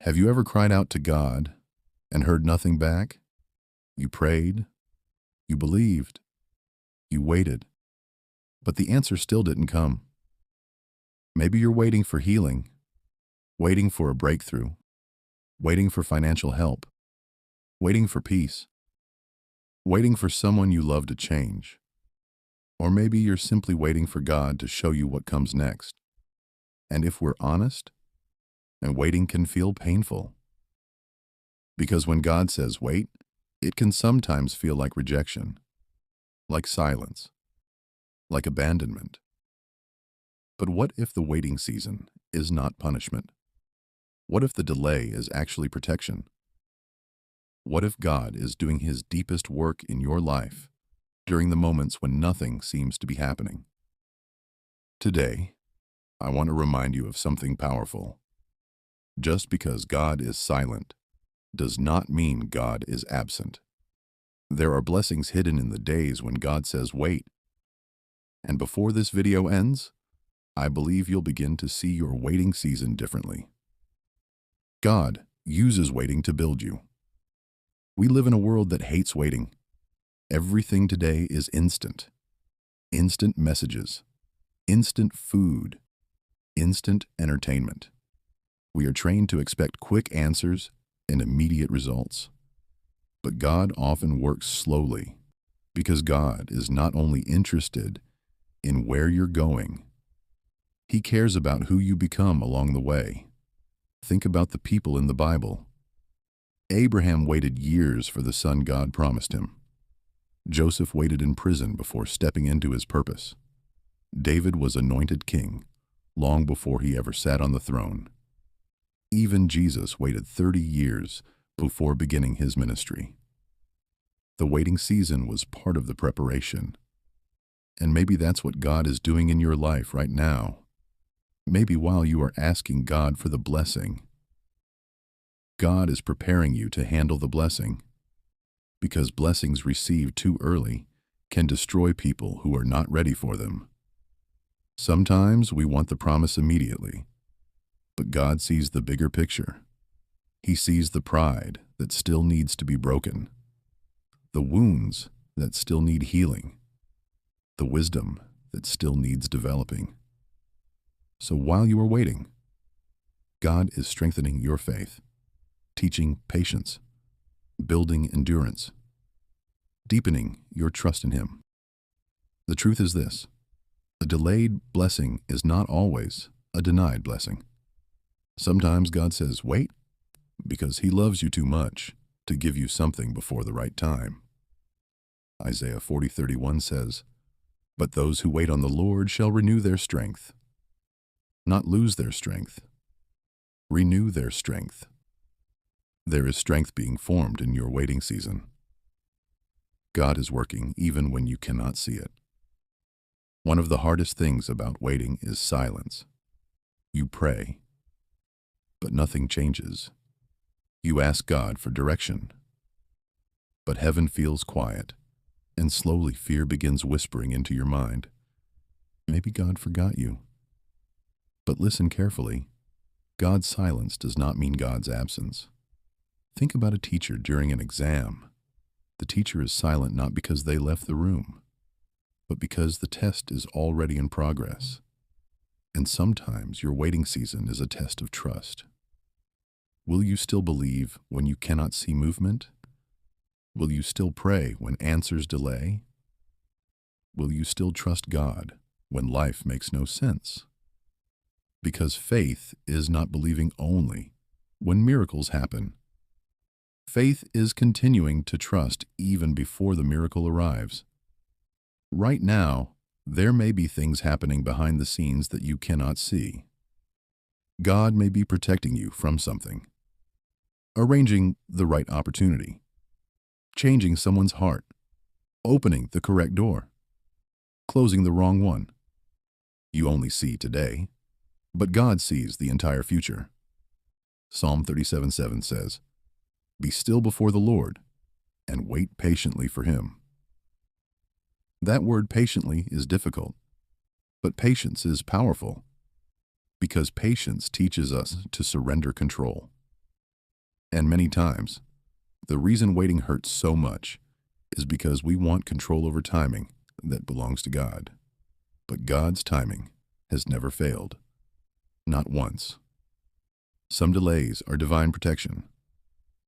Have you ever cried out to God and heard nothing back? You prayed, you believed, you waited, but the answer still didn't come. Maybe you're waiting for healing, waiting for a breakthrough, waiting for financial help, waiting for peace, waiting for someone you love to change. Or maybe you're simply waiting for God to show you what comes next. And if we're honest, and waiting can feel painful. Because when God says wait, it can sometimes feel like rejection, like silence, like abandonment. But what if the waiting season is not punishment? What if the delay is actually protection? What if God is doing His deepest work in your life during the moments when nothing seems to be happening? Today, I want to remind you of something powerful. Just because God is silent does not mean God is absent. There are blessings hidden in the days when God says wait. And before this video ends, I believe you'll begin to see your waiting season differently. God uses waiting to build you. We live in a world that hates waiting. Everything today is instant. Instant messages, instant food, instant entertainment. We are trained to expect quick answers and immediate results. But God often works slowly because God is not only interested in where you're going, He cares about who you become along the way. Think about the people in the Bible. Abraham waited years for the son God promised him. Joseph waited in prison before stepping into his purpose. David was anointed king long before he ever sat on the throne. Even Jesus waited 30 years before beginning his ministry. The waiting season was part of the preparation. And maybe that's what God is doing in your life right now. Maybe while you are asking God for the blessing, God is preparing you to handle the blessing. Because blessings received too early can destroy people who are not ready for them. Sometimes we want the promise immediately. But God sees the bigger picture. He sees the pride that still needs to be broken, the wounds that still need healing, the wisdom that still needs developing. So while you are waiting, God is strengthening your faith, teaching patience, building endurance, deepening your trust in Him. The truth is this: a delayed blessing is not always a denied blessing. Sometimes God says, wait, because He loves you too much to give you something before the right time. Isaiah 40:31 says, "But those who wait on the Lord shall renew their strength." Not lose their strength. Renew their strength. There is strength being formed in your waiting season. God is working even when you cannot see it. One of the hardest things about waiting is silence. You pray, but nothing changes. You ask God for direction, but heaven feels quiet, and slowly fear begins whispering into your mind. Maybe God forgot you. But listen carefully. God's silence does not mean God's absence. Think about a teacher during an exam. The teacher is silent not because they left the room, but because the test is already in progress. And sometimes your waiting season is a test of trust. Will you still believe when you cannot see movement? Will you still pray when answers delay? Will you still trust God when life makes no sense? Because faith is not believing only when miracles happen. Faith is continuing to trust even before the miracle arrives. Right now, there may be things happening behind the scenes that you cannot see. God may be protecting you from something, arranging the right opportunity, changing someone's heart, opening the correct door, closing the wrong one. You only see today, but God sees the entire future. Psalm 37:7 says, "Be still before the Lord and wait patiently for Him." That word patiently is difficult, but patience is powerful because patience teaches us to surrender control. And many times, the reason waiting hurts so much is because we want control over timing that belongs to God. But God's timing has never failed, not once. Some delays are divine protection.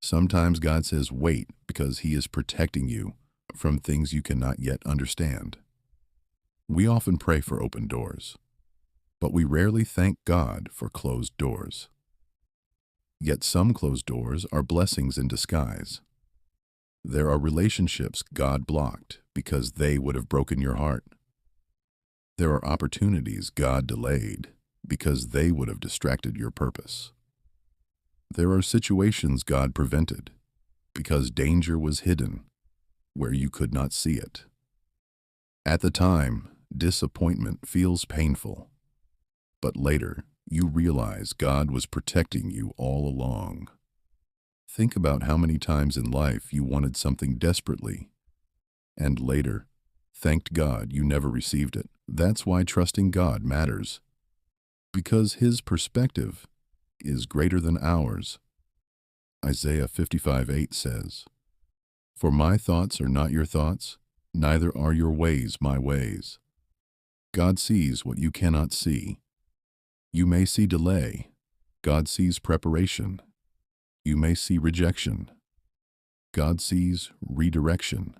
Sometimes God says wait because He is protecting you from things you cannot yet understand. We often pray for open doors, but we rarely thank God for closed doors. Yet some closed doors are blessings in disguise. There are relationships God blocked because they would have broken your heart. There are opportunities God delayed because they would have distracted your purpose. There are situations God prevented because danger was hidden where you could not see it. At the time, disappointment feels painful, but later you realize God was protecting you all along. Think about how many times in life you wanted something desperately, and later thanked God you never received it. That's why trusting God matters, because His perspective is greater than ours. Isaiah 55:8 says, "For my thoughts are not your thoughts, neither are your ways my ways." God sees what you cannot see. You may see delay. God sees preparation. You may see rejection. God sees redirection.